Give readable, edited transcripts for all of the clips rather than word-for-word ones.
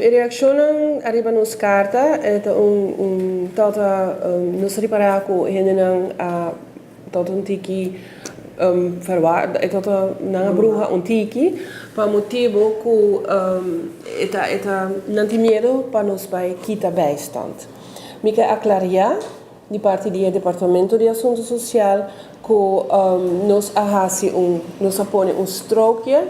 In reazione arriva nos carta nos riparaco henenang a tot un tiki verwaard tot nanga bruja un tiki pa motivo ku eta nanti miedo pa nos bij kita bijstand. Mica aclaria di parte di Departamento di Assunto Social que nos ahasi nos apone un strookje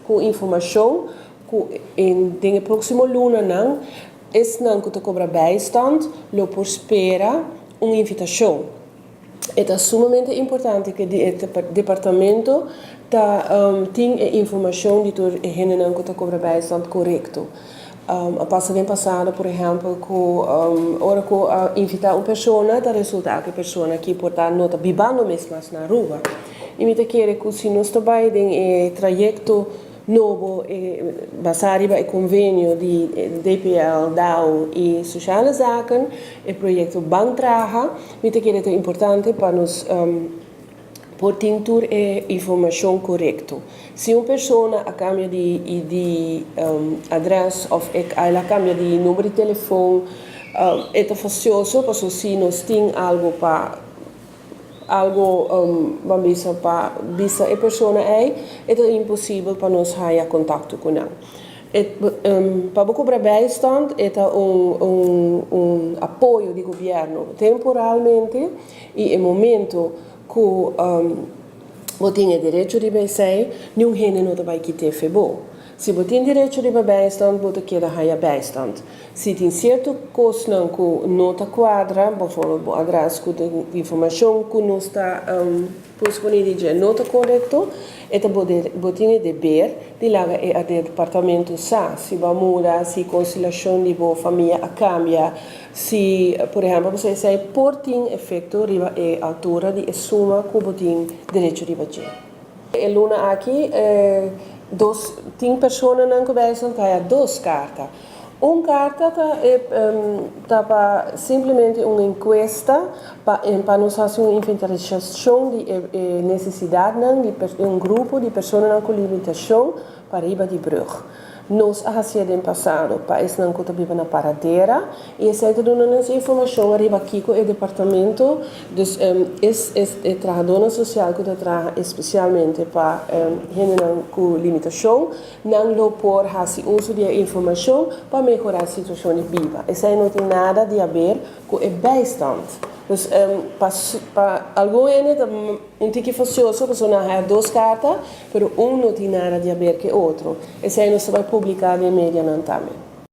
com informação que em dingen próximo luna não que te cobra bijstand lo por espera uma invitação. É sumamente importante que o departamento tenha informação de tudo que te cobra bijstand correto. A semana passada, por exemplo, ora que invitar uma pessoa, da resulta que a pessoa que porta nota bibando mesmo na rua. E me quer que se nós trabalhamos em trajeto novo, baseado em convênio de DPL, DAO e sociale zaken, o projeto Bantraga, me quer que é importante para nós por ter informação correta. Se uma pessoa a cambia de adres ou a cambia de número de telefone, é facioso, porque se nós temos vamos para a pessoa é impossível para nós ter contato com ela. Para cobrar bijstand é apoio do governo temporalmente e em momento que você tem direito de bijstand, não vai quitar febo. Se você tem direito de bijstand, você quer ter bijstand. Se tem certo coisa que não está quadra, por exemplo, adres de informação que não está disponível não está correto, você tem dever de lá o departamento sa, se vai mudar, se conciliação de boa família a cambia, se, por exemplo, você sai por tem efeito riba a altura de suma que você tem direito de fazer. E luna aqui tem pessoas que vão ter duas cartas. Uma carta é simplesmente uma encuesta para nos fazer uma inventarização de necessidade de um grupo de pessoas com limitação para ir de brug. Nós fazíamos no passado para esse não que vive na paradeira e essa dando essa informação arriba aqui com o departamento dus é trabalhadora social que trabalha especialmente para gente com limitação não lo por fazer uso de informação para melhorar a situação de vida. Essa não tem nada de a ver com o bijstand. Dus para alguns é tique facioso, porque não há duas cartas, mas um não tem nada de a ver com o outro. Esse aí não se vai publicar em mídia também.